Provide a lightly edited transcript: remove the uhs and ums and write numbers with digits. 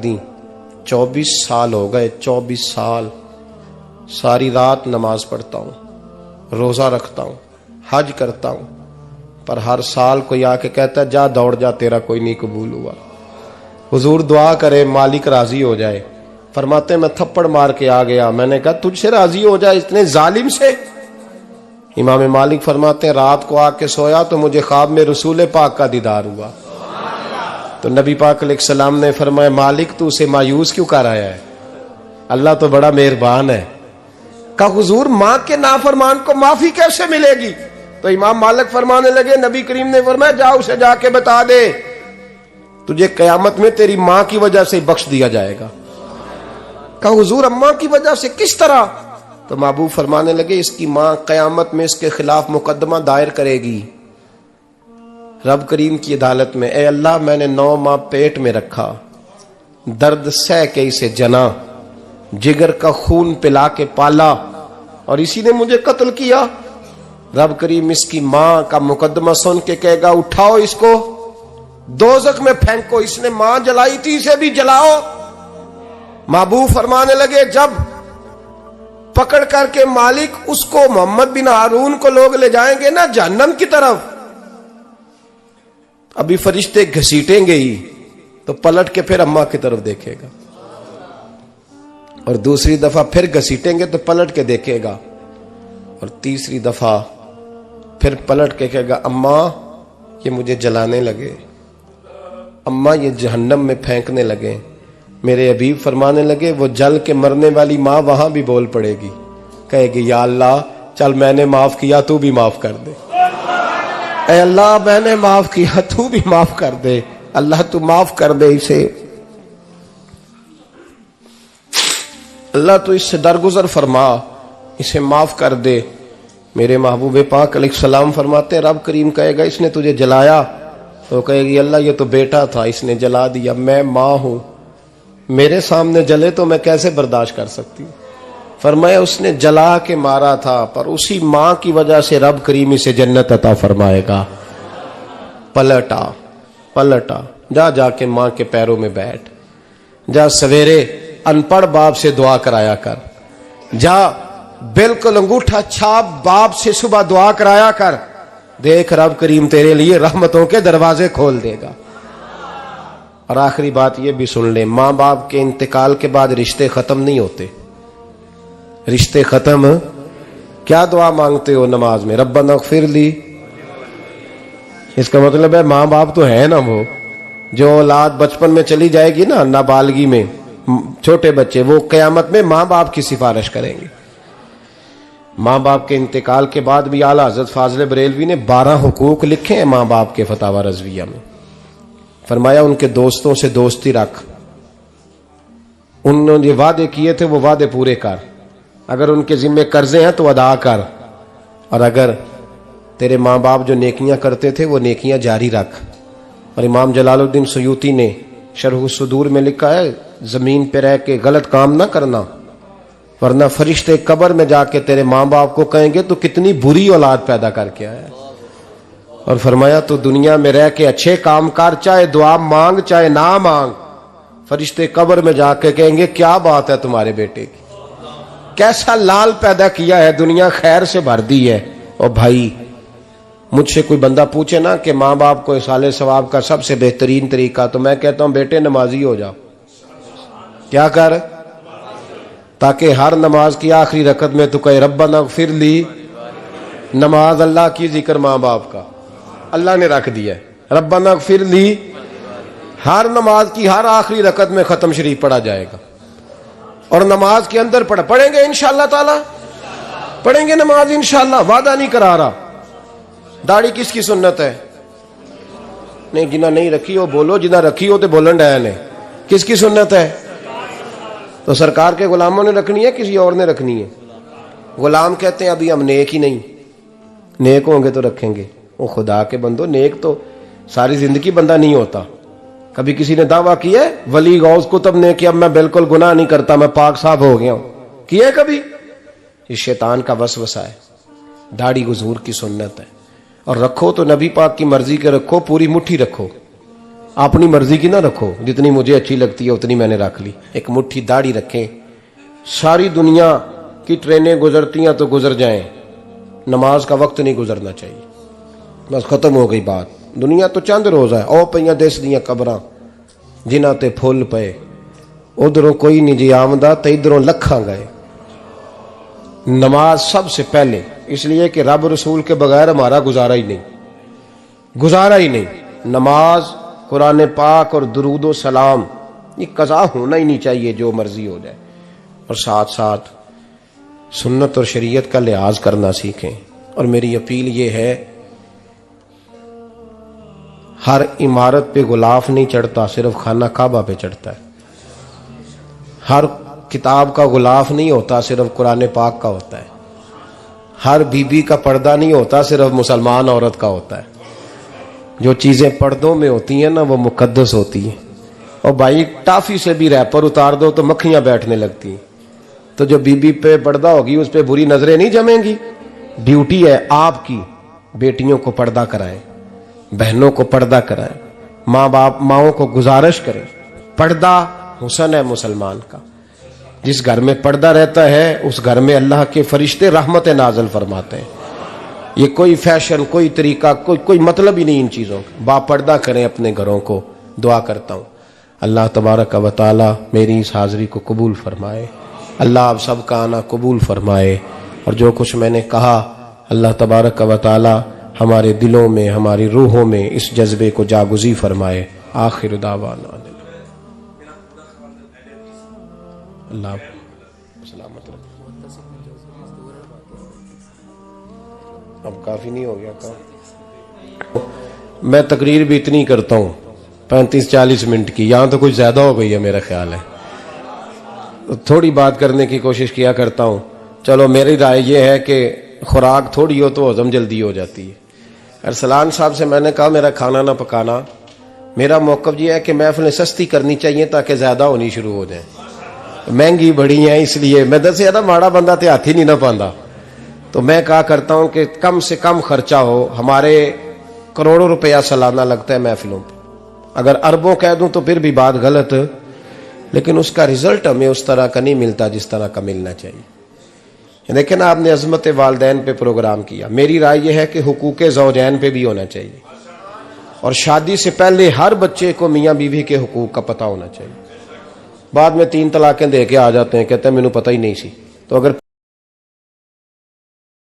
24 साल हो गए, 24 साल सारी रात नमाज पढ़ता हूँ, रोज़ा रखता हूँ, हज करता हूँ, पर हर साल कोई आके कहता है जा दौड़ जा, तेरा कोई नहीं कबूल हुआ। हुजूर दुआ करे मालिक राजी हो जाए। फरमाते मैं थप्पड़ मार के आ गया, मैंने कहा तुझसे राजी हो जाए इतने जालिम से। इमाम मालिक फरमाते हैं रात को आके सोया तो मुझे ख्वाब में रसूल पाक का दीदार हुआ। तो नबी पाक अलैहिस्सलाम ने फरमाया मालिक तू उसे मायूस क्यों कर आया है, अल्लाह तो बड़ा मेहरबान है। कहा हुजूर माँ के नाफरमान को माफी कैसे मिलेगी? तो इमाम मालिक फरमाने लगे नबी करीम ने फरमाया जा उसे जाके बता दे तुझे कयामत में तेरी माँ की वजह से बख्श दिया जाएगा। कहा हुजूर अम्मा की वजह से किस तरह? तो महबूब फरमाने लगे इसकी माँ कयामत में इसके खिलाफ मुकदमा दायर करेगी रब करीम की अदालत में, ए अल्लाह मैंने 9 माह पेट में रखा, दर्द सह के इसे जना, जिगर का खून पिला के पाला और इसी ने मुझे कत्ल किया। रब करीम इसकी माँ का मुकदमा सुन के कहेगा उठाओ इसको दोज़ख में फेंको, इसने माँ जलाई थी इसे भी जलाओ। महबूब फरमाने लगे जब पकड़ करके मालिक उसको मोहम्मद बिन हारून को लोग ले जाएंगे ना जहन्नम की तरफ, अभी फरिश्ते घसीटेंगे ही तो पलट के फिर अम्मा की तरफ देखेगा और दूसरी दफा फिर घसीटेंगे तो पलट के देखेगा और तीसरी दफा फिर पलट के कहेगा अम्मा ये मुझे जलाने लगे, अम्मा ये जहन्नम में फेंकने लगे। मेरे हबीब फरमाने लगे वो जल के मरने वाली माँ वहां भी बोल पड़ेगी, कहेगी या अल्लाह चल मैंने माफ किया तू भी माफ कर दे, ऐ अल्लाह मैंने माफ किया तू भी माफ कर दे, अल्लाह तू माफ कर दे इसे, अल्लाह तू इससे दरगुजर फरमा, इसे माफ कर दे। मेरे महबूब पाक अलैहिस्सलाम फरमाते रब करीम कहेगा इसने तुझे जलाया, तो कहेगी अल्लाह ये तो बेटा था इसने जला दिया, मैं माँ हूं, मेरे सामने जले तो मैं कैसे बर्दाश्त कर सकती हूँ। फरमाया उसने जला के मारा था पर उसी माँ की वजह से रब करीम इसे जन्नत अता फरमाएगा। पलटा पलटा जा जाके माँ के पैरों में बैठ, जा सवेरे अनपढ़ बाप से दुआ कराया कर, जा बिल्कुल अंगूठा छाप बाप से सुबह दुआ कराया कर, देख रब करीम तेरे लिए रहमतों के दरवाजे खोल देगा। और आखिरी बात ये भी सुन ले, माँ बाप के इंतकाल के बाद रिश्ते खत्म नहीं होते। रिश्ते खत्म क्या दुआ मांगते हो नमाज में? रब्बना इग़फिर ली, इसका मतलब है माँ बाप तो है ना, वो जो औलाद बचपन में चली जाएगी ना नाबालगी में, छोटे बच्चे, वो कयामत में माँ बाप की सिफारिश करेंगे। माँ बाप के इंतकाल के बाद भी आला हज़रत फाज़िल बरेलवी ने 12 हुकूक लिखे हैं माँ बाप के फतावा रज़विया में। फरमाया उनके दोस्तों से दोस्ती रख, उन्होंने जो वादे किए थे वो वादे पूरे कर, अगर उनके जिम्मे कर्जे हैं तो अदा कर, और अगर तेरे माँ बाप जो नेकियां करते थे वो नेकियां जारी रख। और इमाम जलालुद्दीन सुयूती ने शरह सुदूर में लिखा है जमीन पे रह के गलत काम ना करना, वरना फरिश्ते कब्र में जाके तेरे माँ बाप को कहेंगे तो कितनी बुरी औलाद पैदा करके आया। और फरमाया तो दुनिया में रह के अच्छे काम कर, चाहे दुआ मांग चाहे ना मांग, फरिश्ते कब्र में जाके कहेंगे क्या बात है तुम्हारे बेटे की, कैसा लाल पैदा किया है, दुनिया खैर से भर दी है। और भाई मुझसे कोई बंदा पूछे ना कि माँ बाप को इसाले सवाब का सबसे बेहतरीन तरीका, तो मैं कहता हूं बेटे नमाजी हो जाओ। क्या कर? ताकि हर नमाज की आखिरी रकत में तू कहे रब्बना इग़फिर ली। नमाज अल्लाह की, जिक्र माँ बाप का, अल्लाह ने रख दिया है। रब्बना इग़फिर ली हर नमाज की हर आखिरी रकत में खत्म शरीफ पढ़ा जाएगा, और नमाज के अंदर पढ़ेंगे इंशाअल्लाह ताला, पढ़ेंगे नमाज इंशाअल्लाह, वादा नहीं करा रहा। दाढ़ी किसकी सुन्नत है? नहीं जिन्ना नहीं रखी हो बोलो, जिन्ना रखी हो तो बोलन डाया ने। किसकी सुन्नत है? तो सरकार के गुलामों ने रखनी है किसी और ने रखनी है? गुलाम कहते हैं अभी हम नेक ही नहीं, नेक होंगे तो रखेंगे। वो खुदा के बंदो, नेक तो सारी जिंदगी बंदा नहीं होता। कभी किसी ने दावा किया है वली गौस कुतुब ने कि अब मैं बिल्कुल गुनाह नहीं करता, मैं पाक साफ हो गया हूं? किया है कभी? ये शैतान का वसवसा है। दाढ़ी हुजूर की सुन्नत है, और रखो तो नबी पाक की मर्जी के रखो, पूरी मुट्ठी रखो। اپنی مرضی کی نہ رکھو، جتنی مجھے اچھی لگتی ہے اتنی میں نے رکھ لی. ایک مٹھی داڑھی رکھیں. ساری دنیا کی ٹرینیں گزرتی ہیں تو گزر جائیں، نماز کا وقت نہیں گزرنا چاہیے. بس ختم ہو گئی بات. دنیا تو چند روز ہے. او پئیاں دس دیاں قبراں جنہاں تے پھول پئے، ادھروں کوئی نہیں جی آمدہ تے ادھروں لکھاں گئے. نماز سب سے پہلے، اس لیے کہ رب رسول کے بغیر ہمارا گزارا ہی نہیں. نماز، قرآن پاک اور درود و سلام، یہ قضا ہونا ہی نہیں چاہیے، جو مرضی ہو جائے. اور ساتھ ساتھ سنت اور شریعت کا لحاظ کرنا سیکھیں. اور میری اپیل یہ ہے، ہر عمارت پہ غلاف نہیں چڑھتا، صرف خانہ کعبہ پہ چڑھتا ہے. ہر کتاب کا غلاف نہیں ہوتا، صرف قرآن پاک کا ہوتا ہے. ہر بی بی کا پردہ نہیں ہوتا، صرف مسلمان عورت کا ہوتا ہے. جو چیزیں پردوں میں ہوتی ہیں نا وہ مقدس ہوتی ہیں. اور بھائی ٹافی سے بھی ریپر اتار دو تو مکھیاں بیٹھنے لگتی ہیں. تو جو بی بی پہ پردہ ہوگی اس پہ بری نظریں نہیں جمیں گی. ڈیوٹی ہے آپ کی، بیٹیوں کو پردہ کرائیں، بہنوں کو پردہ کرائیں، ماؤں کو گزارش کریں. پردہ حسن ہے مسلمان کا. جس گھر میں پردہ رہتا ہے اس گھر میں اللہ کے فرشتے رحمت نازل فرماتے ہیں. یہ کوئی فیشن، کوئی طریقہ، کوئی مطلب ہی نہیں ان چیزوں کا. با پردہ کریں اپنے گھروں کو. دعا کرتا ہوں اللہ تبارک و تعالی میری اس حاضری کو قبول فرمائے. اللہ آپ سب کا آنا قبول فرمائے. اور جو کچھ میں نے کہا اللہ تبارک و تعالی ہمارے دلوں میں، ہماری روحوں میں اس جذبے کو جاگزی فرمائے. آخر دعوانا اللہ سلامت رکھے. اب کافی نہیں ہو گیا کام؟ میں تقریر بھی اتنی کرتا ہوں 35-40 منٹ کی، یہاں تو کچھ زیادہ ہو گئی ہے میرا خیال ہے. تھوڑی بات کرنے کی کوشش کیا کرتا ہوں. چلو میری رائے یہ ہے کہ خوراک تھوڑی ہو تو ہضم جلدی ہو جاتی ہے. ارسلان صاحب سے میں نے کہا میرا کھانا نہ پکانا. میرا موقف یہ ہے کہ محفلیں سستی کرنی چاہیے تاکہ زیادہ ہونی شروع ہو جائیں. مہنگی بڑی ہیں اس لیے میں دس زیادہ ماڑا بندہ تے ہاتھ ہی نہیں نہ پاندا. تو میں کہا کرتا ہوں کہ کم سے کم خرچہ ہو. ہمارے کروڑوں روپیہ سالانہ لگتا ہے محفلوں پہ. اگر اربوں کہہ دوں تو پھر بھی بات غلط، لیکن اس کا رزلٹ ہمیں اس طرح کا نہیں ملتا جس طرح کا ملنا چاہیے. لیکن آپ نے عظمت والدین پہ پروگرام کیا. میری رائے یہ ہے کہ حقوق زوجین پہ بھی ہونا چاہیے. اور شادی سے پہلے ہر بچے کو میاں بیوی کے حقوق کا پتہ ہونا چاہیے. بعد میں 3 طلاقیں دے کے آ جاتے ہیں، کہتے ہیں مینوں پتہ ہی نہیں سی. تو اگر